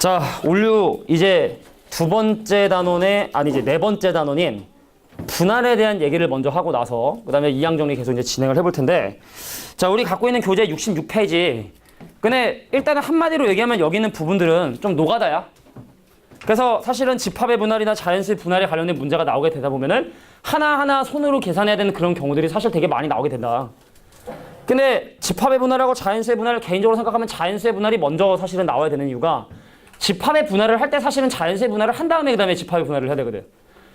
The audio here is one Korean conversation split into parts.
자, 올류 이제 두 번째 단원의 이제 네 번째 단원인 분할에 대한 얘기를 먼저 하고 나서 그다음에 이항 정리 계속 이제 진행을 해볼 텐데, 자, 우리 갖고 있는 교재 66페이지. 근데 일단은 한마디로 얘기하면 여기 있는 부분들은 좀 노가다야. 그래서 사실은 집합의 분할이나 자연수의 분할에 관련된 문제가 나오게 되다 보면은 하나하나 손으로 계산해야 되는 그런 경우들이 사실 되게 많이 나오게 된다. 근데 집합의 분할하고 자연수의 분할을 개인적으로 생각하면 자연수의 분할이 먼저 사실은 나와야 되는 이유가, 집합의 분할을 할 때 사실은 자연수의 분할을 한 다음에 그다음에 집합의 분할을 해야 되거든.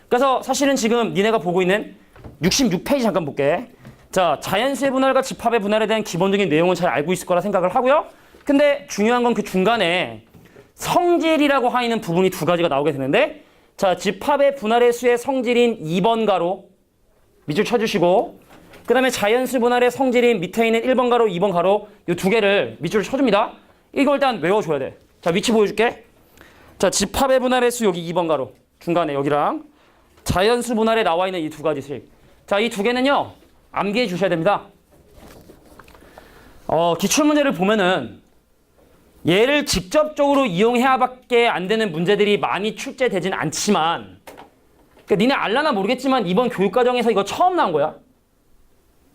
그래서 사실은 지금 니네가 보고 있는 66페이지 잠깐 볼게. 자, 자연수의 분할과 집합의 분할에 대한 기본적인 내용은 잘 알고 있을 거라 생각을 하고요. 근데 중요한 건 그 중간에 성질이라고 하는 부분이 두 가지가 나오게 되는데, 자, 집합의 분할의 수의 성질인 2번 가로 밑줄 쳐주시고, 그 다음에 자연수 분할의 성질인 밑에 있는 1번 가로, 2번 가로 이 두 개를 밑줄을 쳐줍니다. 이걸 일단 외워줘야 돼. 자, 위치 보여줄게. 자, 집합의 분할의 수 여기 2번 가로 중간에 여기랑 자연수 분할에 나와 있는 이 두 가지씩. 자, 이 두 개는요 암기해 주셔야 됩니다. 기출문제를 보면은 얘를 직접적으로 이용해야밖에 안 되는 문제들이 많이 출제되진 않지만, 그러니까 니네 알라나 모르겠지만 이번 교육과정에서 이거 처음 나온 거야.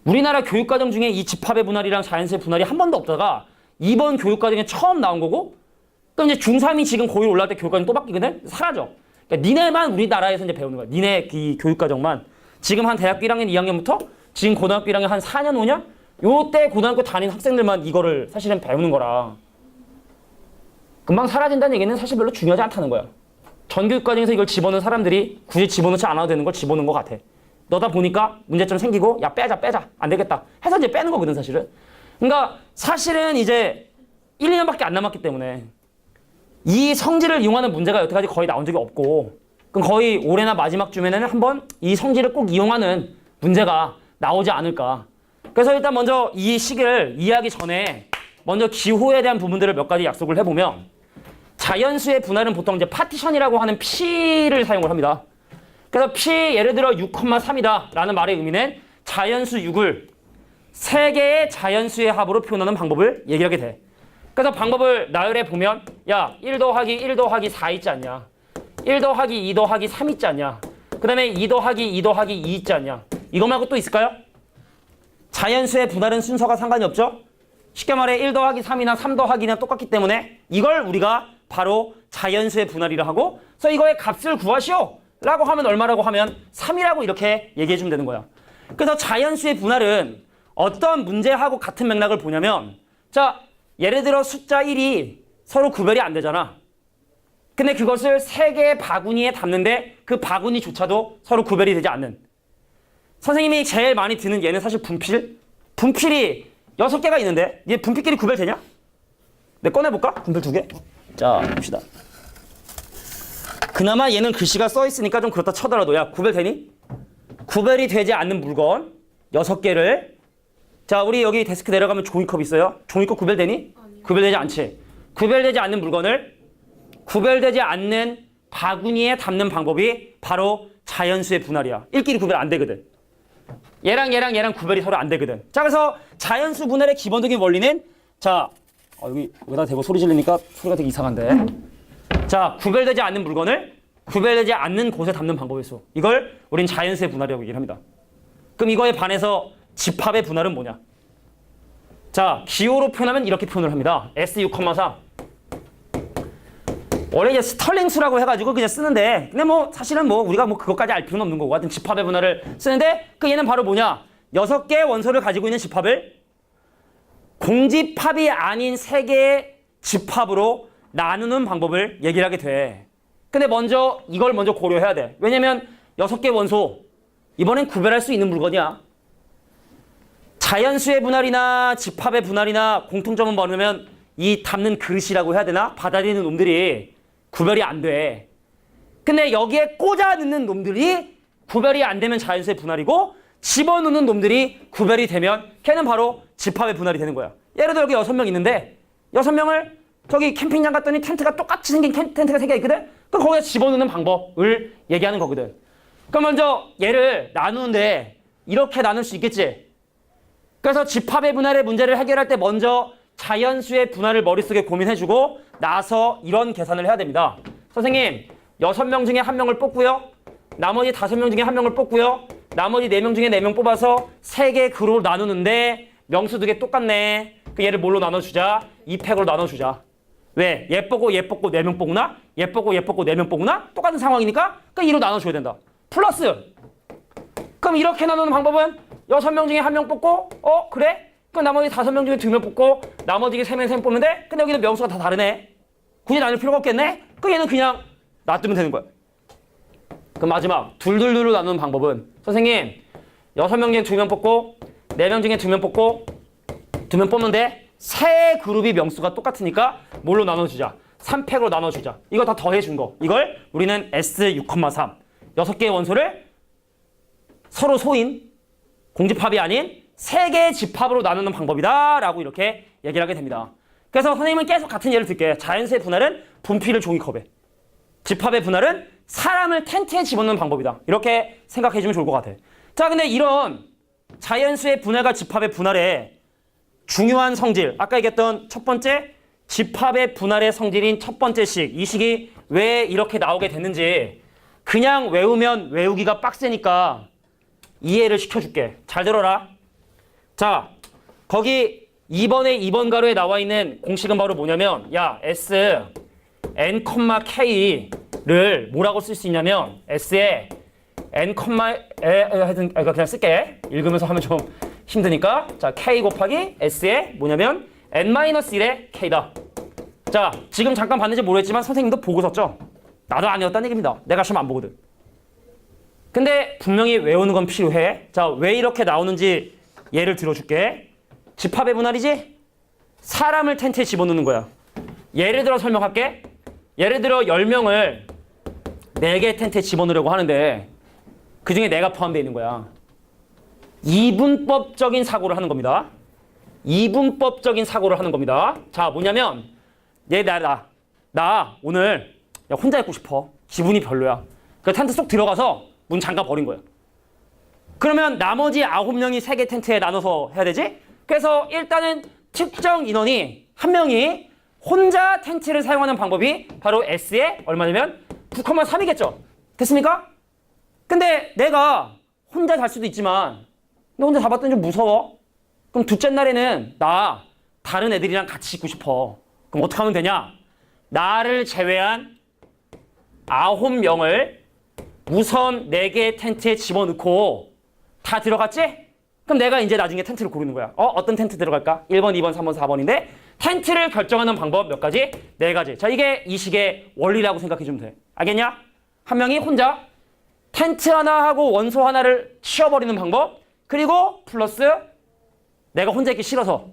우리나라 교육과정 중에 이 집합의 분할이랑 자연수의 분할이 한 번도 없다가 이번 교육과정에 처음 나온 거고, 그럼 이제 중3이 지금 고1 올라갈 때 교육과정 또 바뀌거든? 사라져. 그러니까 니네만 우리나라에서 이제 배우는 거야. 니네 이 교육과정만. 지금 한 대학교 1학년, 2학년부터 지금 고등학교 1학년 한 4년, 5년? 요때 고등학교 다니는 학생들만 이거를 사실은 배우는 거라. 금방 사라진다는 얘기는 사실 별로 중요하지 않다는 거야. 전 교육과정에서 이걸 집어넣은 사람들이 굳이 집어넣지 않아도 되는 걸 집어넣은 것 같아. 너다 보니까 문제점 생기고, 야, 빼자. 안 되겠다 해서 이제 빼는 거거든, 사실은. 그러니까 사실은 이제 1, 2년밖에 안 남았기 때문에 이 성질을 이용하는 문제가 여태까지 거의 나온 적이 없고, 그럼 거의 올해나 마지막 주면은 한번 이 성질을 꼭 이용하는 문제가 나오지 않을까. 그래서 일단 먼저 이 시기를 이해하기 전에 먼저 기호에 대한 부분들을 몇 가지 약속을 해보면, 자연수의 분할은 보통 이제 파티션이라고 하는 P를 사용을 합니다. 그래서 P 예를 들어 6,3이다 라는 말의 의미는 자연수 6을 3개의 자연수의 합으로 표현하는 방법을 얘기하게 돼. 그래서 방법을 나열해 보면, 야, 1 더하기 1 더하기 4 있지 않냐, 1 더하기 2 더하기 3 있지 않냐, 그 다음에 2 더하기 2 더하기 2 있지 않냐. 이거 말고 또 있을까요? 자연수의 분할은 순서가 상관이 없죠. 쉽게 말해 1 더하기 3이나 3 더하기나 똑같기 때문에 이걸 우리가 바로 자연수의 분할이라 하고, 그래서 이거의 값을 구하시오 라고 하면 얼마라고 하면 3이라고 이렇게 얘기해 주면 되는 거야. 그래서 자연수의 분할은 어떤 문제하고 같은 맥락을 보냐면, 자, 예를 들어 숫자 1이 서로 구별이 안 되잖아. 근데 그것을 3개의 바구니에 담는데 그 바구니조차도 서로 구별이 되지 않는. 선생님이 제일 많이 드는 얘는 사실 분필. 분필이 6개가 있는데 얘 분필끼리 구별되냐? 내가 꺼내볼까? 분필 2개. 자, 봅시다. 그나마 얘는 글씨가 써 있으니까 좀 그렇다 쳐더라도, 야, 구별되니? 구별이 되지 않는 물건 6개를, 자, 우리 여기 데스크 내려가면 종이컵 있어요. 종이컵 구별되니? 아니요. 구별되지 않지. 구별되지 않는 물건을 구별되지 않는 바구니에 담는 방법이 바로 자연수의 분할이야. 1끼리 구별 안 되거든. 얘랑 구별이 서로 안 되거든. 자, 그래서 자연수 분할의 기본적인 원리는, 자, 여기 여기다 대고 소리 지르니까 소리가 되게 이상한데. 자, 구별되지 않는 물건을 구별되지 않는 곳에 담는 방법의 수. 이걸 우린 자연수의 분할이라고 얘기를 합니다. 그럼 이거에 반해서 집합의 분할은 뭐냐? 자, 기호로 표현하면 이렇게 표현을 합니다. S6,4. 원래 이제 스털링 수라고 해가지고 그냥 쓰는데, 근데 뭐 사실은 뭐 우리가 뭐 그것까지 알 필요는 없는 거고, 하여튼 집합의 분할을 쓰는데, 그 얘는 바로 뭐냐? 6개의 원소를 가지고 있는 집합을 공집합이 아닌 3개의 집합으로 나누는 방법을 얘기를 하게 돼. 근데 먼저 이걸 먼저 고려해야 돼. 왜냐면 6개 원소, 이번엔 구별할 수 있는 물건이야. 자연수의 분할이나 집합의 분할이나 공통점은 뭐냐면 이 담는 그릇이라고 해야 되나? 받아들이는 놈들이 구별이 안 돼. 근데 여기에 꽂아 넣는 놈들이 구별이 안 되면 자연수의 분할이고, 집어넣는 놈들이 구별이 되면 걔는 바로 집합의 분할이 되는 거야. 예를 들어 여기 6명 있는데 6명을 저기 캠핑장 갔더니 텐트가 똑같이 생긴 텐트가 3개 있거든? 그럼 거기에 집어넣는 방법을 얘기하는 거거든. 그럼 먼저 얘를 나누는데 이렇게 나눌 수 있겠지? 그래서 집합의 분할의 문제를 해결할 때 먼저 자연수의 분할을 머릿속에 고민해주고 나서 이런 계산을 해야 됩니다. 선생님, 6명 중에 1명을 뽑고요. 나머지 5명 중에 1명을 뽑고요. 나머지 4명 중에 4명 뽑아서 3개 그룹으로 나누는데 명수 2개 똑같네. 그 얘를 뭘로 나눠주자? 2팩으로 나눠주자. 왜? 얘 뽑고 얘 뽑고 4명 뽑구나? 얘 뽑고 얘 뽑고 4명 뽑구나? 똑같은 상황이니까 그 2로 나눠줘야 된다. 플러스 그럼 이렇게 나누는 방법은 6명 중에 1명 뽑고 그래? 그럼 나머지 5명 중에 2명 뽑고 나머지 3명 뽑는데 근데 여기는 명수가 다 다르네. 굳이 나눌 필요가 없겠네? 그 얘는 그냥 놔두면 되는 거야. 그럼 마지막 둘둘둘로 나누는 방법은 선생님 6명 중에 2명 뽑고 4명 중에 2명 뽑고 2명 뽑는데 세 그룹이 명수가 똑같으니까 뭘로 나눠주자? 3팩으로 나눠주자. 이거 다 더해준 거. 이걸 우리는 S6,3 6개의 원소를 서로 소인 공집합이 아닌 3개의 집합으로 나누는 방법이다 라고 이렇게 얘기를 하게 됩니다. 그래서 선생님은 계속 같은 예를 들게요. 자연수의 분할은 분필을 종이컵에, 집합의 분할은 사람을 텐트에 집어넣는 방법이다. 이렇게 생각해주면 좋을 것 같아. 자, 근데 이런 자연수의 분할과 집합의 분할에 중요한 성질, 아까 얘기했던 첫 번째 집합의 분할의 성질인 첫 번째 식, 이 식이 왜 이렇게 나오게 됐는지 그냥 외우면 외우기가 빡세니까 이해를 시켜줄게. 잘 들어라. 자, 거기 2번 가로에 나와 있는 공식은 바로 뭐냐면 야, S n, k를 뭐라고 쓸 수 있냐면 S에 n, 하여튼 그냥 쓸게. 읽으면서 하면 좀 힘드니까. 자, k 곱하기 S에 뭐냐면 n-1의 k다. 자, 지금 잠깐 봤는지 모르겠지만 선생님도 보고 썼죠? 나도 아니었다는 얘기입니다. 내가 시험 안 보거든. 근데 분명히 외우는 건 필요해. 자, 왜 이렇게 나오는지 예를 들어줄게. 집합의 분할이지? 사람을 텐트에 집어넣는 거야. 예를 들어 설명할게. 예를 들어 10명을 4개의 텐트에 집어넣으려고 하는데 그 중에 내가 포함되어 있는 거야. 이분법적인 사고를 하는 겁니다. 이분법적인 사고를 하는 겁니다. 자, 뭐냐면 나 오늘 혼자 있고 싶어. 기분이 별로야. 그 텐트 쏙 들어가서 문 잠가 버린 거야. 그러면 나머지 9명이 3개 텐트에 나눠서 해야 되지? 그래서 일단은 특정 인원이 한 명이 혼자 텐트를 사용하는 방법이 바로 S에 얼마냐면 9,3이겠죠. 됐습니까? 근데 내가 혼자 잘 수도 있지만 근데 혼자 잡았더니 좀 무서워. 그럼 둘째 날에는 나 다른 애들이랑 같이 있고 싶어. 그럼 어떻게 하면 되냐? 나를 제외한 9명을 우선 4개의 텐트에 집어넣고 다 들어갔지? 그럼 내가 이제 나중에 텐트를 고르는 거야. 어떤 텐트 들어갈까? 1번, 2번, 3번, 4번인데 텐트를 결정하는 방법 몇 가지? 4가지. 자, 이게 이 식의 원리라고 생각해주면 돼. 알겠냐? 한 명이 혼자 텐트 하나 하고 원소 하나를 치워버리는 방법, 그리고 플러스 내가 혼자 있기 싫어서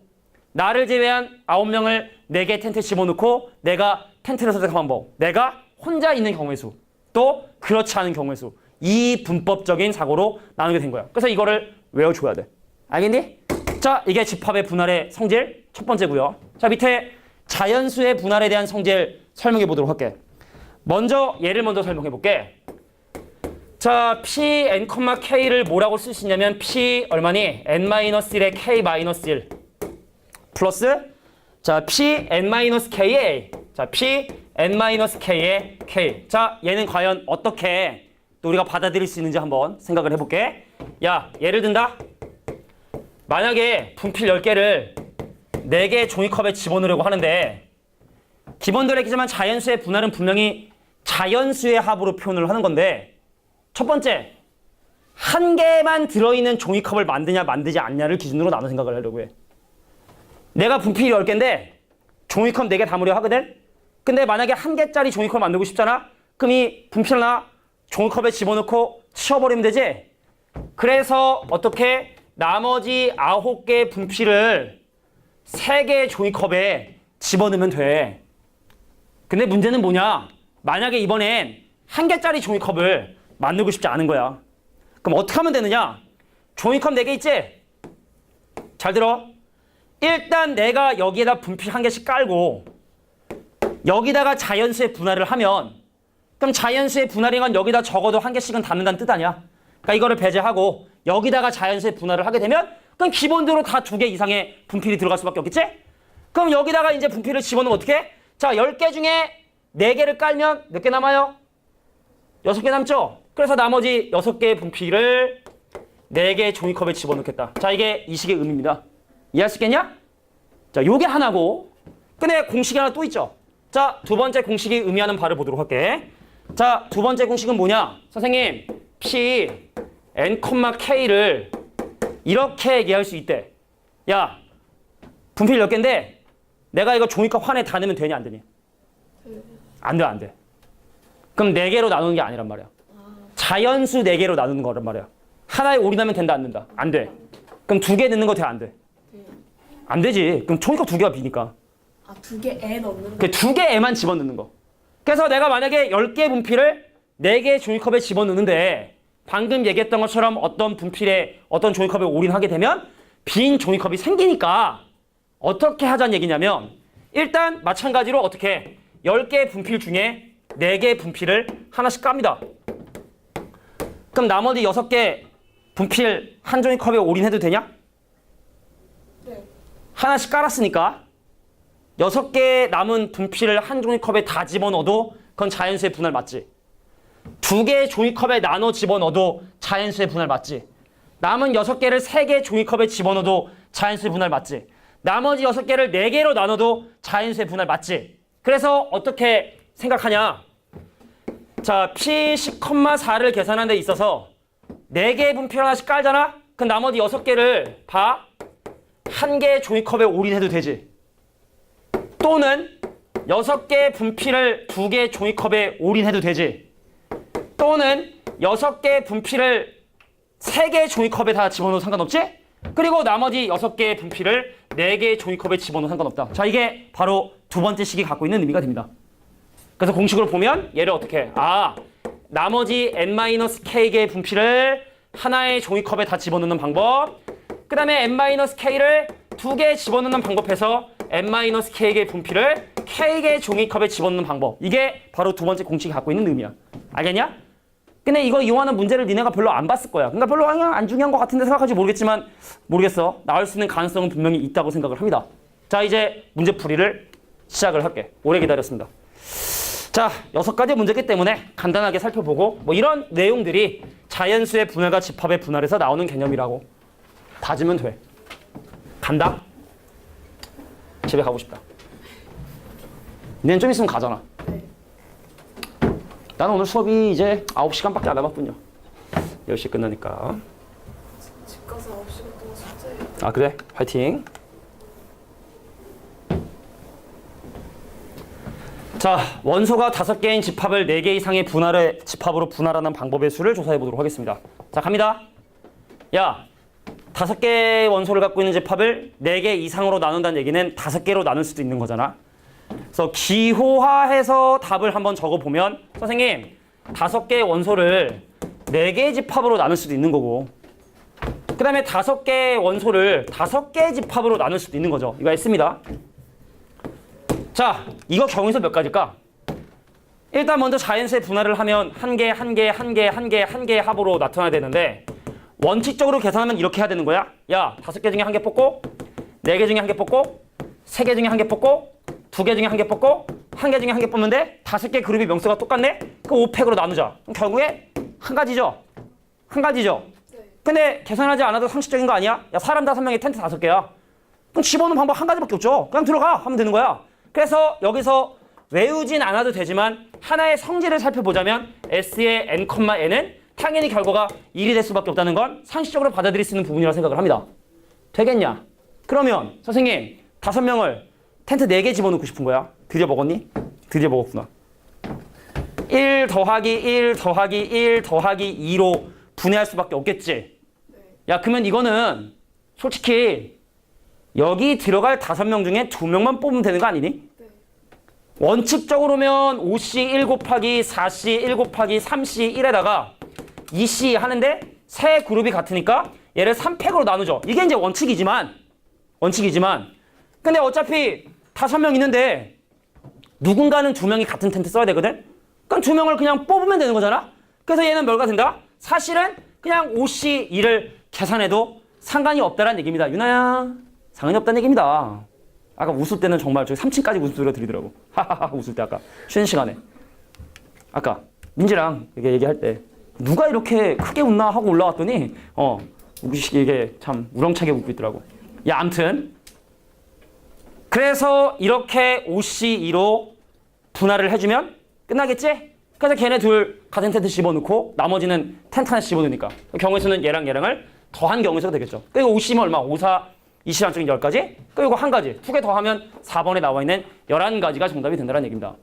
나를 제외한 9명을 4개의 텐트에 집어넣고 내가 텐트를 선택한 방법, 내가 혼자 있는 경우의 수, 또 그렇지 않은 경우의 수, 이 분법적인 사고로 나누게 된 거야. 그래서 이거를 외워줘야 돼. 알겠니? 자, 이게 집합의 분할의 성질 첫 번째고요. 자, 밑에 자연수의 분할에 대한 성질 설명해 보도록 할게. 먼저 예를 먼저 설명해 볼게. 자, p n, k를 뭐라고 쓸 수 있냐면 p 얼마니? n-1의 k-1 플러스 자, p n-k의 자, p n-k의 k. 자, 얘는 과연 어떻게 또 우리가 받아들일 수 있는지 한번 생각을 해볼게. 야, 예를 든다. 만약에 분필 10개를 4개의 종이컵에 집어넣으려고 하는데 기본대로 했지만 자연수의 분할은 분명히 자연수의 합으로 표현을 하는 건데 첫 번째, 한 개만 들어있는 종이컵을 만드냐 만들지 않냐를 기준으로 나눠 생각을 하려고 해. 내가 분필이 10개인데 종이컵 4개 담으려 하거든? 근데 만약에 한 개짜리 종이컵을 만들고 싶잖아? 그럼 이 분필 하나 종이컵에 집어넣고 치워버리면 되지? 그래서 어떻게 나머지 9개의 분필을 3개의 종이컵에 집어넣으면 돼. 근데 문제는 뭐냐? 만약에 이번엔 한 개짜리 종이컵을 만들고 싶지 않은 거야. 그럼 어떻게 하면 되느냐? 종이컵 4개 있지? 잘 들어. 일단 내가 여기에다 분필 한 개씩 깔고 여기다가 자연수의 분할을 하면 그럼 자연수의 분할인 건 여기다 적어도 한 개씩은 담는다는 뜻 아니야? 그러니까 이거를 배제하고 여기다가 자연수의 분할을 하게 되면 그럼 기본적으로 다 2개 이상의 분필이 들어갈 수밖에 없겠지? 그럼 여기다가 이제 분필을 집어넣으면 어떻게? 자, 10개 중에 4개를 깔면 몇 개 남아요? 6개 남죠? 그래서 나머지 6개의 분필을 4개의 종이컵에 집어넣겠다. 자, 이게 이 식의 의미입니다. 이해할 수 있겠냐? 자, 요게 하나고, 근데 공식이 하나 또 있죠. 자, 두 번째 공식이 의미하는 바를 보도록 할게. 자, 두 번째 공식은 뭐냐? 선생님, P, N, K를 이렇게 얘기할 수 있대. 야, 분필 몇 개인데 내가 이거 종이컵 환에 다 넣으면 되냐 안 되냐? 안 돼, 안 돼. 그럼 4개로 나누는 게 아니란 말이야. 자연수 4개로 나누는 거란 말이야. 하나에 올인하면 된다 안 된다? 안 돼. 그럼 2개 넣는 거 돼 안 돼? 안 되지. 그럼 종이컵 2개가 비니까. 아, 2개에 넣는 거? 그 2개에만 집어넣는 거. 그래서 내가 만약에 10개 분필을 4개의 종이컵에 집어넣는데 방금 얘기했던 것처럼 어떤 분필에 어떤 종이컵에 올인하게 되면 빈 종이컵이 생기니까 어떻게 하자는 얘기냐면 일단 마찬가지로 어떻게 10개의 분필 중에 4개의 분필을 하나씩 깝니다. 그럼 나머지 6개 분필 한 종이컵에 올인해도 되냐? 네. 하나씩 깔았으니까 6개 남은 분필을 한 종이컵에 다 집어넣어도 그건 자연수의 분할 맞지? 2개의 종이컵에 나눠 집어넣어도 자연수의 분할 맞지? 남은 6개를 3개의 종이컵에 집어넣어도 자연수의 분할 맞지? 나머지 6개를 4개로 나눠도 자연수의 분할 맞지? 그래서 어떻게 생각하냐? 자, P 10,4를 계산하는 데 있어서 4개의 분필 하나씩 깔잖아? 그럼 나머지 6개를 봐. 1개의 종이컵에 올인해도 되지. 또는 6개의 분필을 2개의 종이컵에 올인해도 되지. 또는 6개의 분필을 3개의 종이컵에 다 집어넣어도 상관없지? 그리고 나머지 6개의 분필을 4개의 종이컵에 집어넣어도 상관없다. 자, 이게 바로 두 번째 식이 갖고 있는 의미가 됩니다. 그래서 공식으로 보면 얘를 어떻게 해? 아, 나머지 n-k개의 분필을 하나의 종이컵에 다 집어넣는 방법. 그 다음에 n-k를 2개 집어넣는 방법에서 n-k개의 분필을 k개의 종이컵에 집어넣는 방법. 이게 바로 두 번째 공식이 갖고 있는 의미야. 알겠냐? 근데 이거 이용하는 문제를 니네가 별로 안 봤을 거야. 그러니까 별로 안 중요한 것 같은데 생각할지 모르겠어. 나올 수 있는 가능성은 분명히 있다고 생각을 합니다. 자, 이제 문제풀이를 시작을 할게. 오래 기다렸습니다. 자, 6가지 문제이기 때문에 간단하게 살펴보고 뭐 이런 내용들이 자연수의 분할과 집합의 분할에서 나오는 개념이라고 다지면 돼. 간다? 집에 가고 싶다. 니는 좀 있으면 가잖아. 네. 나는 오늘 수업이 이제 9시간밖에 안 남았군요. 10시 끝나니까. 집 가서 9시간 동안 숙제해요. 아, 그래? 화이팅. 자, 원소가 5개인 집합을 4개 이상의 분할의 집합으로 분할하는 방법의 수를 조사해 보도록 하겠습니다. 자, 갑니다. 야, 5개의 원소를 갖고 있는 집합을 4개 이상으로 나눈다는 얘기는 5개로 나눌 수도 있는 거잖아. 그래서 기호화해서 답을 한번 적어보면 선생님, 5개의 원소를 4개의 집합으로 나눌 수도 있는 거고 그 다음에 5개의 원소를 5개의 집합으로 나눌 수도 있는 거죠. 이거 했습니다. 자, 이거 경우에서 몇 가지일까? 일단 먼저 자연수의 분할을 하면 한 개, 한 개, 한 개, 한 개, 한 개의 합으로 나타나야 되는데 원칙적으로 계산하면 이렇게 해야 되는 거야. 야, 5개 중에 1개 뽑고 4개 중에 1개 뽑고 3개 중에 1개 뽑고 2개 중에 1개 뽑고 1개 중에 1개 뽑는데 5개 그룹이 명수가 똑같네? 그 5팩으로 나누자. 그럼 결국에 한 가지죠? 한 가지죠? 네. 근데 계산하지 않아도 상식적인 거 아니야? 야, 사람 5명에 텐트 5개야. 그럼 집어넣는 방법 한 가지밖에 없죠. 그냥 들어가 하면 되는 거야. 그래서 여기서 외우진 않아도 되지만 하나의 성질을 살펴보자면 S의 n,n은 당연히 결과가 1이 될 수밖에 없다는 건 상식적으로 받아들일 수 있는 부분이라고 생각을 합니다. 되겠냐? 그러면 선생님 5명을 텐트 4개 집어넣고 싶은 거야. 드디어 먹었니? 드디어 먹었구나. 1 더하기 1 더하기 1 더하기 2로 분해할 수밖에 없겠지. 야, 그러면 이거는 솔직히 여기 들어갈 5명 중에 2명만 뽑으면 되는 거 아니니? 네. 원칙적으로면 5C 1 곱하기 4C 1 곱하기 3C 1에다가 2C 하는데 세 그룹이 같으니까 얘를 3팩으로 나누죠. 이게 이제 원칙이지만 근데 어차피 5명 있는데 누군가는 2명이 같은 텐트 써야 되거든? 그럼 2명을 그냥 뽑으면 되는 거잖아? 그래서 얘는 뭘가 된다? 사실은 그냥 5C 2를 계산해도 상관이 없다는 얘기입니다. 유나야, 상관이 없다는 얘기입니다. 아까 웃을 때는 정말 저기 3층까지 웃음소리가 들리더라고. 하하하 웃을 때 아까 쉬는 시간에. 아까 민지랑 이게 얘기할 때 누가 이렇게 크게 웃나 하고 올라왔더니 이게 참 우렁차게 웃고 있더라고. 야, 암튼 그래서 이렇게 OC2로 분할을 해주면 끝나겠지? 그래서 걔네 둘 같은 텐트 집어넣고 나머지는 텐트 하나 집어넣으니까 경우의 수는 얘랑 얘랑을 더한 경우의 수가 되겠죠. 그리고 OC면 얼마? 5, 4, 20 쪽인 10가지? 그리고 한 가지, 2개 더하면 4번에 나와 있는 11가지가 정답이 된다는 얘기입니다.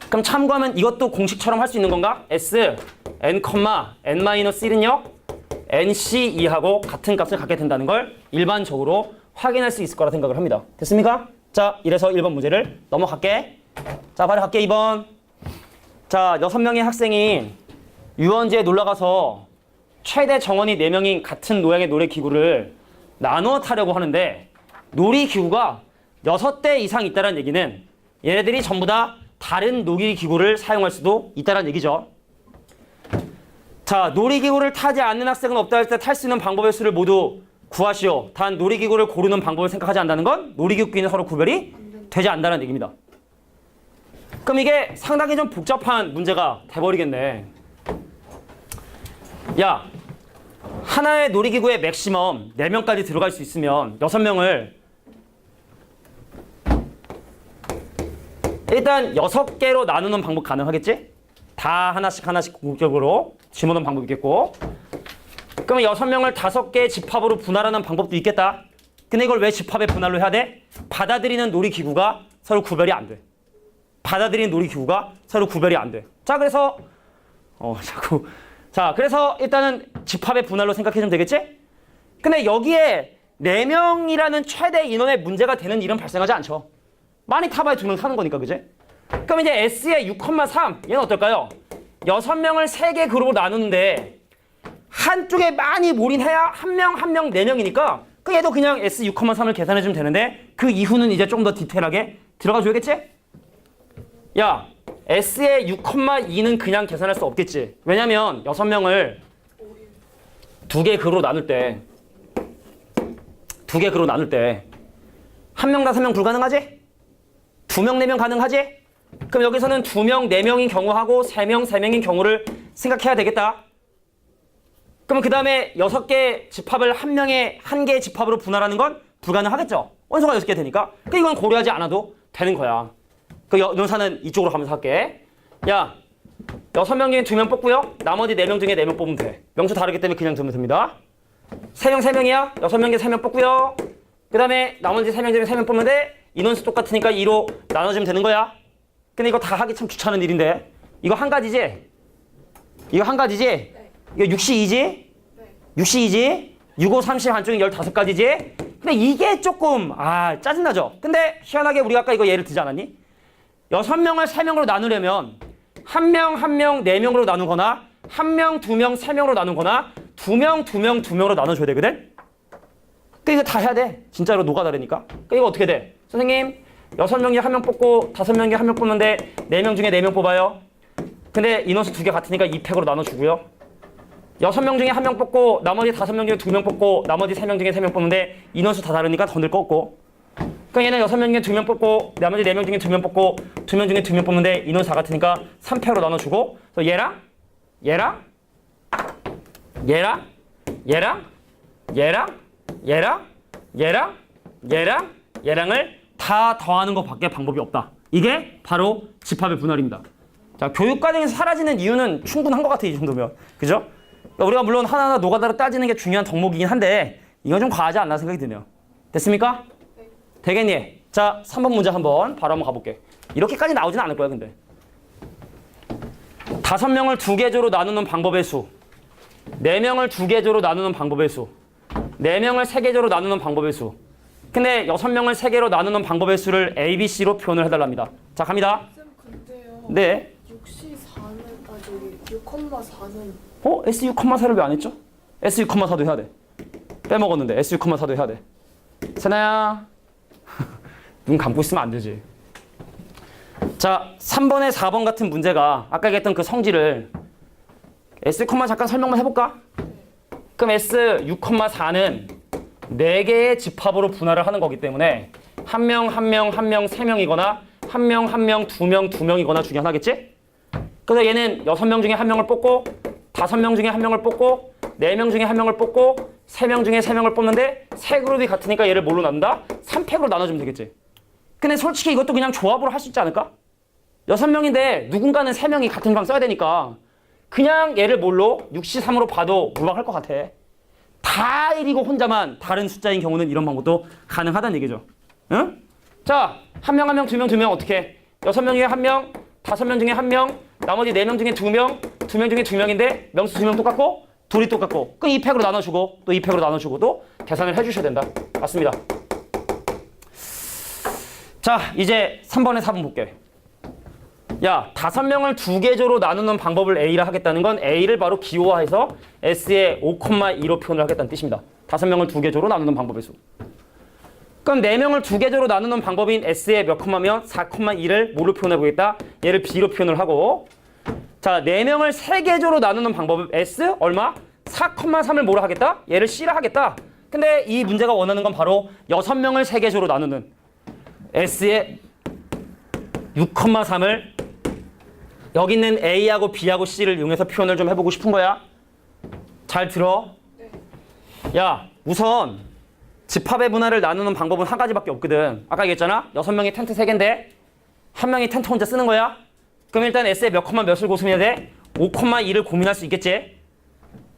그럼 참고하면 이것도 공식처럼 할 수 있는 건가? S, n, n-1은요 NC2하고 같은 값을 갖게 된다는 걸 일반적으로 확인할 수 있을 거라 생각을 합니다. 됐습니까? 자, 이래서 1번 문제를 넘어갈게. 자, 바로 갈게. 2번. 자, 6명의 학생이 유원지에 놀러가서 최대 정원이 4명인 같은 모양의 놀이기구를 나누어 타려고 하는데 놀이기구가 6대 이상 있다는 얘기는 얘네들이 전부 다 다른 놀이기구를 사용할 수도 있다는 얘기죠. 자, 놀이기구를 타지 않는 학생은 없다 할 때 탈 수 있는 방법의 수를 모두 구하시오. 단 놀이기구를 고르는 방법을 생각하지 않는다는 건 놀이기구끼리는 서로 구별이 되지 않는다는 얘기입니다. 그럼 이게 상당히 좀 복잡한 문제가 돼버리겠네. 야, 하나의 놀이기구에 맥시멈 4명까지 들어갈 수 있으면 6명을 일단 6개로 나누는 방법 가능하겠지? 다 하나씩 궁극적으로 집어넣는 방법이 있겠고, 그러면 6명을 5개의 집합으로 분할하는 방법도 있겠다. 근데 이걸 왜 집합의 분할로 해야 돼? 받아들이는 놀이기구가 서로 구별이 안 돼. 받아들이는 놀이기구가 서로 구별이 안 돼. 자, 그래서 그래서 일단은 집합의 분할로 생각해주면 되겠지? 근데 여기에 4명이라는 최대 인원의 문제가 되는 일은 발생하지 않죠. 많이 타봐야 2명 타는 거니까, 그지? 그럼 이제 S의 6,3 얘는 어떨까요? 6명을 3개 그룹으로 나누는데 한쪽에 많이 몰인해야 한 명 4명이니까 그 얘도 그냥 S 6,3을 계산해주면 되는데 그 이후는 이제 좀 더 디테일하게 들어가 줘야겠지? 야, S의 6,2는 그냥 계산할 수 없겠지. 왜냐면 6명을 2개 그룹으로 나눌 때 1명, 5명 불가능하지? 2명, 4명 가능하지? 그럼 여기서는 2명, 4명인 경우하고 3명, 3명인 경우를 생각해야 되겠다. 그럼 그 다음에 6개 집합을 한 개의 집합으로 분할하는 건 불가능하겠죠. 원소가 6개 되니까. 그러니까 이건 고려하지 않아도 되는 거야. 그 연산은 이쪽으로 가면서 할게. 야, 6명 중에 2명 뽑고요. 나머지 4명 중에 4명 뽑으면 돼. 명수 다르기 때문에 그냥 두면 됩니다. 3명, 3명이야. 6명 중에 3명 뽑고요. 그 다음에 나머지 3명 중에 3명 뽑으면 돼. 인원수 똑같으니까 2로 나눠주면 되는 거야. 근데 이거 다 하기 참 귀찮은 일인데. 이거 한 가지지? 이거 한 가지지? 네. 이거 6C2지? 네. 6C2지? 6, 5, 30 한쪽에 15가지지? 근데 이게 조금 짜증나죠? 근데 희한하게 우리가 아까 이거 예를 들지 않았니? 6명을 3명으로 나누려면 1명, 1명, 4명으로 나누거나 1명, 2명, 3명으로 나누거나 2명, 2명, 2명으로 나눠줘야 되거든? 그러니까 이거 다 해야 돼. 진짜로 녹아다르니까. 그러니까 이거 어떻게 돼? 선생님, 6명 중에 1명 뽑고 5명 중에 1명 뽑는데 4명 중에 4명 뽑아요. 근데 인원수 2개 같으니까 2팩으로 나눠주고요. 6명 중에 1명 뽑고 나머지 5명 중에 2명 뽑고 나머지 3명 중에 3명 뽑는데 인원수 다 다르니까 더 늘 거 없고. 그러니까 얘는 6명 중에 2명 뽑고 나머지 4명 중에 2명 뽑고 2명 중에 2명 뽑는데 인원수 다 같으니까 3팩으로 나눠주고, 그래서 얘랑을 다 더하는 것밖에 방법이 없다. 이게 바로 집합의 분할입니다. 자, 교육 과정에서 사라지는 이유는 충분한 것 같아, 이 정도면. 그죠? 그러니까 우리가 물론 하나하나 노가다로 따지는 게 중요한 덕목이긴 한데 이건 좀 과하지 않나 생각이 드네요. 됐습니까? 네. 되겠니? 자, 3번 문제 바로 한번 가볼게. 이렇게까지 나오진 않을 거야, 근데. 5명을 2개조로 나누는 방법의 수, 4명을 2개조로 나누는 방법의 수, 4명을 3개조로 나누는 방법의 수. 근데 6명을 3개로 나누는 방법의 수를 A, B, C로 표현을 해달랍니다. 자, 갑니다. 쌤, 근데요. 네. 6,4는 S6,4를 왜 안 했죠? S6,4도 해야 돼. 빼먹었는데 S6,4도 해야 돼. 세나야. 눈 감고 있으면 안 되지. 자, 3번에 4번 같은 문제가 아까 얘기했던 그 성질을 S, 잠깐 설명만 해볼까? 그럼 S6,4는 4개의 집합으로 분할을 하는 거기 때문에 한 명, 한 명, 한 명, 세 명이거나 한 명, 한 명, 두 명, 두 명이거나 중에 하나겠지? 그래서 얘는 6명 중에 한 명을 뽑고 5명 중에 한 명을 뽑고 4명 중에 한 명을 뽑고 3명 중에 3명을 뽑는데 세 그룹이 같으니까 얘를 뭘로 나눈다? 3팩으로 나눠주면 되겠지. 근데 솔직히 이것도 그냥 조합으로 할 수 있지 않을까? 6명인데 누군가는 3명이 같은 방 써야 되니까 그냥 얘를 뭘로? 6C3으로 봐도 무방할 것 같아. 다 1이고 혼자만 다른 숫자인 경우는 이런 방법도 가능하다는 얘기죠. 응? 자, 한 명, 한 명, 두 명, 두 명 어떻게 해? 6명 중에 한 명, 5명 중에 한 명, 나머지 4명 중에 2명, 2명 중에 2명인데 명수 2명 똑같고 둘이 똑같고 그럼 2팩으로 나눠주고 또 2팩으로 나눠주고 또 계산을 해주셔야 된다. 맞습니다. 자, 이제 3번에 4번 볼게. 야, 5명을 2개조로 나누는 방법을 A라 하겠다는 건 A를 바로 기호화해서 S의 5,2로 표현을 하겠다는 뜻입니다. 5명을 2개조로 나누는 방법의 수. 그럼 4명을 2개조로 나누는 방법인 S의 몇 콤마면 4,2를 뭐로 표현해 보겠다? 얘를 B로 표현을 하고 자, 4명을 3개조로 나누는 방법은 S 얼마? 4,3을 뭐로 하겠다? 얘를 C라 하겠다. 근데 이 문제가 원하는 건 바로 6명을 3개조로 나누는 S의 6,3을 여기 있는 A하고 B하고 C를 이용해서 표현을 좀 해보고 싶은 거야. 잘 들어. 야, 우선 집합의 분할을 나누는 방법은 한 가지밖에 없거든. 아까 얘기했잖아. 6명이 텐트 3개인데 한 명이 텐트 혼자 쓰는 거야. 그럼 일단 S의 몇 콤마 몇을 고민해야 돼? 5,2를 고민할 수 있겠지?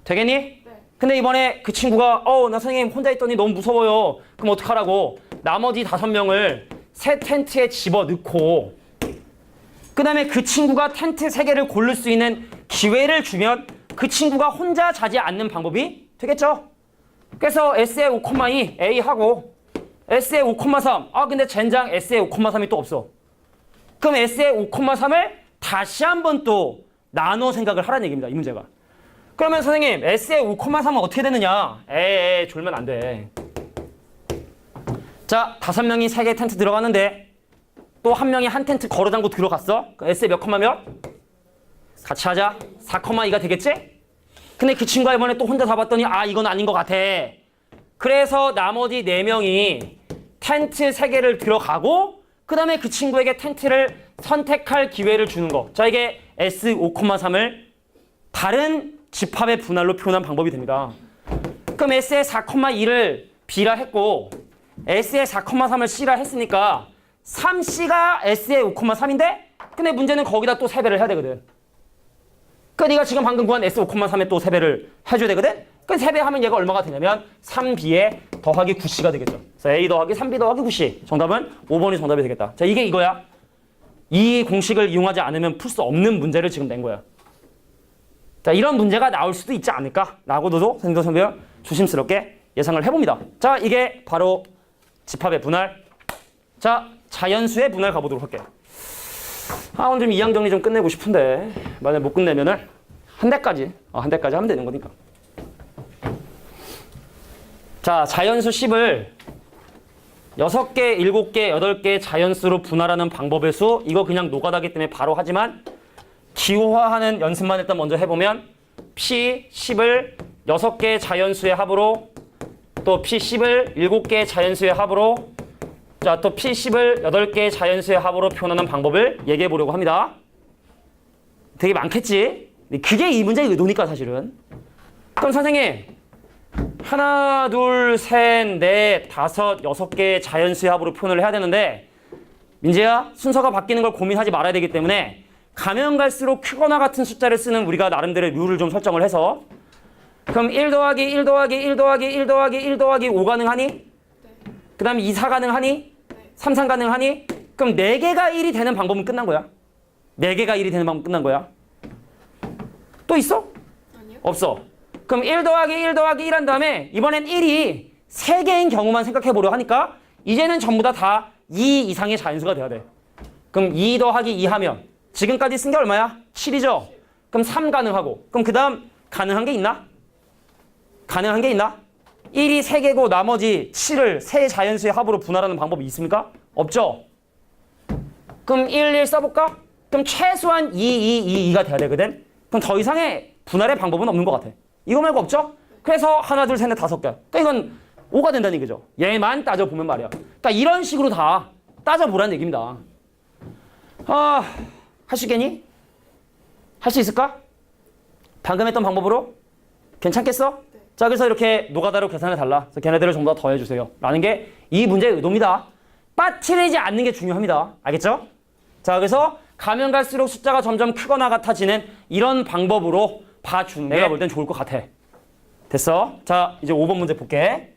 되겠니? 네. 근데 이번에 그 친구가 나 선생님 혼자 있더니 너무 무서워요. 그럼 어떡하라고? 나머지 5명을 새 텐트에 집어넣고 그 다음에 그 친구가 텐트 3개를 고를 수 있는 기회를 주면 그 친구가 혼자 자지 않는 방법이 되겠죠? 그래서 S의 5,2 A하고 S의 5,3 근데 젠장 S의 5,3이 또 없어. 그럼 S의 5,3을 다시 한번 또 나눠 생각을 하라는 얘기입니다. 이 문제가. 그러면 선생님 S의 5,3은 어떻게 되느냐? 졸면 안 돼. 자, 5명이 3개 텐트 들어가는데 또 한 명이 한 텐트 걸어 잠고 들어갔어. S의 몇 콤마 몇? 같이 하자. 4,2가 되겠지? 근데 그 친구가 이번에 또 혼자 잡았더니 이건 아닌 것 같아. 그래서 나머지 4명이 텐트 3개를 들어가고 그 다음에 그 친구에게 텐트를 선택할 기회를 주는 거. 자, 이게 S 5,3을 다른 집합의 분할로 표현한 방법이 됩니다. 그럼 S의 4,2를 B라 했고 S의 4,3을 C라 했으니까 3C가 S의 5,3인데 근데 문제는 거기다 또 3배를 해야 되거든. 그러니까 네가 지금 방금 구한 S 5,3에 또 3배를 해줘야 되거든. 그 3배 하면 얘가 얼마가 되냐면 3B에 더하기 9C가 되겠죠. 그래서 A 더하기 3B 더하기 9C. 정답은 5번이 정답이 되겠다. 자, 이게 이거야. 이 공식을 이용하지 않으면 풀 수 없는 문제를 지금 낸 거야. 자, 이런 문제가 나올 수도 있지 않을까? 라고도 선생님 조심스럽게 예상을 해봅니다. 자, 이게 바로 집합의 분할. 자, 자연수의 분할 가보도록 할게요. 오늘 좀 이항 정리 좀 끝내고 싶은데 만약 못 끝내면은 한 대까지 하면 되는 거니까. 자, 자연수 10을 6개, 7개, 8개 자연수로 분할하는 방법의 수. 이거 그냥 노가다기 때문에 바로 하지만 기호화하는 연습만 일단 먼저 해보면 P10을 6개 자연수의 합으로 또 P10을 7개 자연수의 합으로 자, 또 P10을 8개 자연수의 합으로 표현하는 방법을 얘기해 보려고 합니다. 되게 많겠지? 그게 이 문제의 의도니까 사실은. 그럼 선생님 하나, 둘, 셋, 넷, 다섯, 6개 자연수의 합으로 표현을 해야 되는데 민재야 순서가 바뀌는 걸 고민하지 말아야 되기 때문에 가면 갈수록 크거나 같은 숫자를 쓰는 우리가 나름대로의 룰을 좀 설정을 해서 그럼 1 더하기 1 더하기 1 더하기 1 더하기 1 더하기 5 가능하니? 그 다음에 2, 4 가능하니? 3, 3 가능하니? 그럼 4개가 1이 되는 방법은 끝난 거야. 4개가 1이 되는 방법은 끝난 거야. 또 있어? 아니요. 없어. 그럼 1 더하기 1 더하기 1 한 다음에 이번엔 1이 3개인 경우만 생각해 보려 하니까 이제는 전부 다 2 이상의 자연수가 돼야 돼. 그럼 2 더하기 2 하면 지금까지 쓴 게 얼마야? 7이죠? 그럼 3 가능하고 그럼 그 다음 가능한 게 있나? 가능한 게 있나? 1이 3개고 나머지 7을 세 자연수의 합으로 분할하는 방법이 있습니까? 없죠? 그럼 1, 1 써볼까? 그럼 최소한 2, 2, 2, 2가 돼야 되거든? 그럼 더 이상의 분할의 방법은 없는 것 같아. 이거 말고 없죠? 그래서 하나, 둘, 셋, 넷, 5개. 그러니까 이건 5가 된다는 얘기죠. 얘만 따져보면 말이야. 그러니까 이런 식으로 다 따져보라는 얘기입니다. 할 수 있겠니? 할 수 있을까? 방금 했던 방법으로? 괜찮겠어? 네. 자, 그래서 이렇게 노가다로 계산해 달라. 그래서 걔네들을 전부 다 더해주세요. 라는 게 이 문제의 의도입니다. 빠뜨리지 않는 게 중요합니다. 알겠죠? 자, 그래서 가면 갈수록 숫자가 점점 크거나 같아지는 이런 방법으로 봐주는 게 내가 볼 땐 좋을 것 같아. 됐어? 자, 이제 5번 문제 볼게.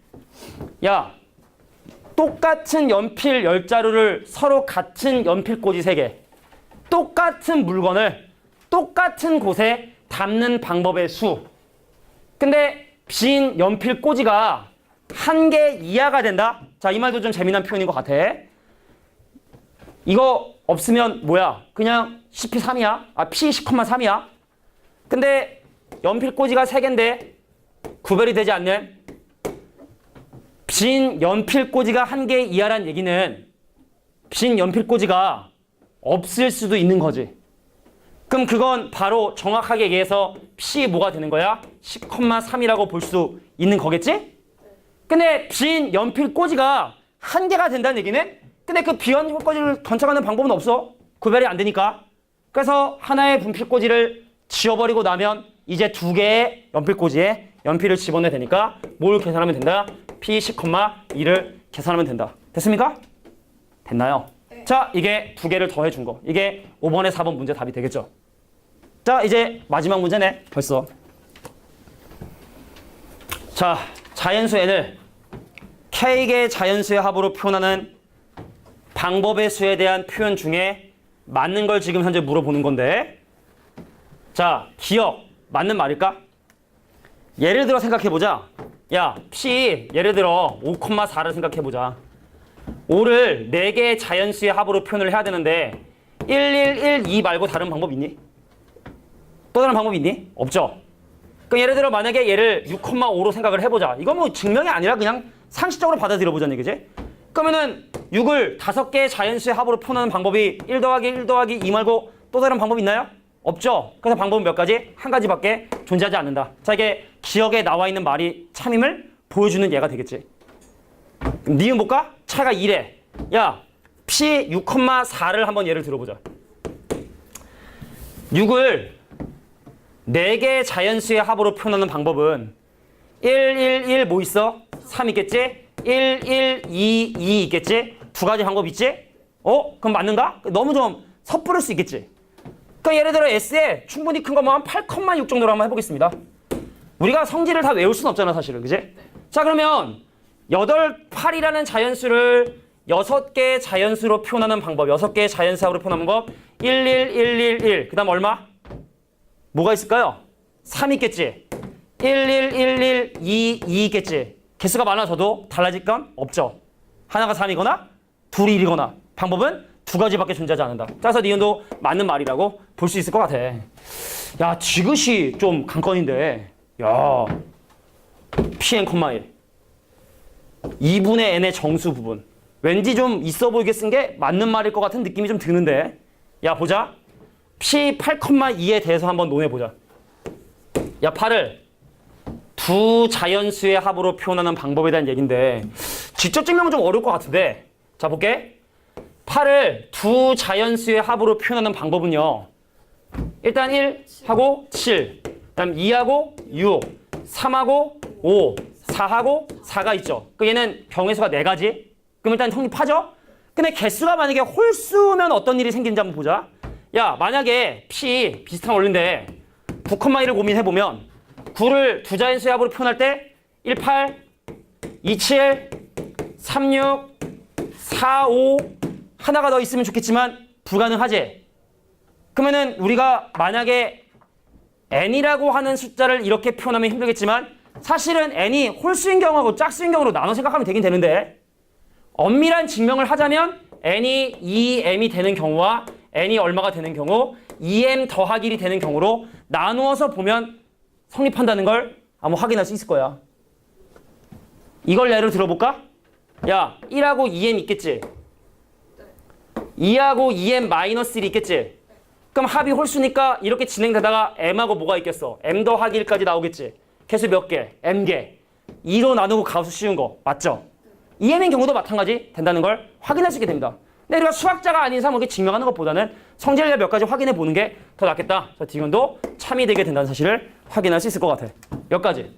야, 똑같은 연필 10자루를 서로 같은 연필꽂이 3개, 똑같은 물건을 똑같은 곳에 담는 방법의 수. 근데 빈 연필꽂이가 1개 이하가 된다? 자, 이 말도 좀 재미난 표현인 것 같아. 이거 없으면 뭐야? 그냥 CP3이야? P 10,3이야? 근데 연필꽂이가 3개인데 구별이 되지 않는 빈 연필꽂이가 1개 이하란 얘기는 빈 연필꽂이가 없을 수도 있는 거지. 그럼 그건 바로 정확하게 얘기해서 P 뭐가 되는 거야? 10,3이라고 볼 수 있는 거겠지? 근데 빈 연필꽂이가 1개가 된다는 얘기는 근데 그 비연필꽂이를 번쩍하는 방법은 없어. 구별이 안 되니까. 그래서 하나의 분필꽂이를 지워버리고 나면 이제 2개의 연필꽂이에 연필을 집어내야 되니까 뭘 계산하면 된다? P 10,2를 계산하면 된다. 됐습니까? 됐나요? 네. 자, 이게 2개를 더해준 거. 이게 5번에 4번 문제 답이 되겠죠? 자, 이제 마지막 문제네. 벌써. 자, 자연수 n을 k개의 자연수의 합으로 표현하는 방법의 수에 대한 표현 중에 맞는 걸 지금 현재 물어보는 건데, 자, 기억 맞는 말일까? 예를 들어 생각해보자. 야, P 예를 들어 5,4를 생각해보자. 5를 4개의 자연수의 합으로 표현을 해야 되는데 1, 1, 1, 2 말고 다른 방법 있니? 또 다른 방법 있니? 없죠? 그럼 예를 들어 만약에 얘를 6,5로 생각을 해보자. 이건 뭐 증명이 아니라 그냥 상식적으로 받아들여보자는 얘기지? 그러면은 6을 5개의 자연수의 합으로 표현하는 방법이 1 더하기 1 더하기 2 말고 또 다른 방법 있나요? 없죠? 그래서 방법은 몇 가지? 한 가지밖에 존재하지 않는다. 자, 이게 기억에 나와 있는 말이 참임을 보여주는 예가 되겠지. 그럼 니은 볼까? 차가 2래. 야, P 6,4를 한번 예를 들어보자. 6을 4개의 자연수의 합으로 표현하는 방법은 1, 1, 1 뭐 있어? 3 있겠지? 1, 1, 2, 2 있겠지? 2가지 방법 있지? 그럼 맞는가? 너무 좀 섣부를 수 있겠지? 그러니까 예를 들어 S에 충분히 큰 거면 한 8,6 정도로 한번 해보겠습니다. 우리가 성질을 다 외울 수는 없잖아, 사실은. 그지? 자, 그러면 8, 8이라는 자연수를 6개의 자연수로 표현하는 방법, 6개의 자연수합으로 표현하는 법, 1, 1, 1, 1, 1. 그 다음 얼마? 뭐가 있을까요? 3 있겠지? 1, 1, 1, 1, 2, 2 있겠지? 개수가 많아져도 달라질 건 없죠. 하나가 3이거나 둘이 1이거나 방법은 2가지밖에 존재하지 않는다. 그래서 니은도 맞는 말이라고 볼 수 있을 것 같아. 야, 지그시 좀 관건인데, 야, Pn,1 2분의 n의 정수 부분. 왠지 좀 있어 보이게 쓴 게 맞는 말일 것 같은 느낌이 좀 드는데, 야, 보자. P 8,2에 대해서 한번 논해보자. 야, 8을 두 자연수의 합으로 표현하는 방법에 대한 얘기인데 직접 증명은 좀 어려울 것 같은데, 자, 볼게. 8을 두 자연수의 합으로 표현하는 방법은요, 일단 1하고 7, 그 다음 2하고 6, 3하고 5, 4하고 4가 있죠. 그 얘는 병의수가 4가지. 그럼 일단 성립하죠? 근데 개수가 만약에 홀수면 어떤 일이 생기는지 한번 보자. 야, 만약에 P 비슷한 원리인데 9,1을 고민해보면 9를 두 자연수의 합으로 표현할 때 18, 27, 36, 4, 5 하나가 더 있으면 좋겠지만 불가능하지? 그러면은 우리가 만약에 n이라고 하는 숫자를 이렇게 표현하면 힘들겠지만 사실은 n이 홀수인 경우하고 짝수인 경우로 나눠 생각하면 되긴 되는데, 엄밀한 증명을 하자면 n이 2m이 되는 경우와 n이 얼마가 되는 경우 2m 더하기 1이 되는 경우로 나누어서 보면 성립한다는 걸 한번 확인할 수 있을 거야. 이걸 예를 들어볼까? 야, 1하고 2m 있겠지? 2하고 2m 마이너스 1이 있겠지? 그럼 합이 홀수니까 이렇게 진행되다가 m하고 뭐가 있겠어? m 더하기 1까지 나오겠지? 개수 몇 개? m개. 2로 나누고 가수 쉬운 거 맞죠? EM인 경우도 마찬가지 된다는 걸 확인할 수 있게 됩니다. 근데 우리가 수학자가 아닌 이상 이렇게 증명하는 것보다는 성질을 몇 가지 확인해 보는 게 더 낫겠다. 자, 디귿도 참이 되게 된다는 사실을 확인할 수 있을 것 같아. 여기까지.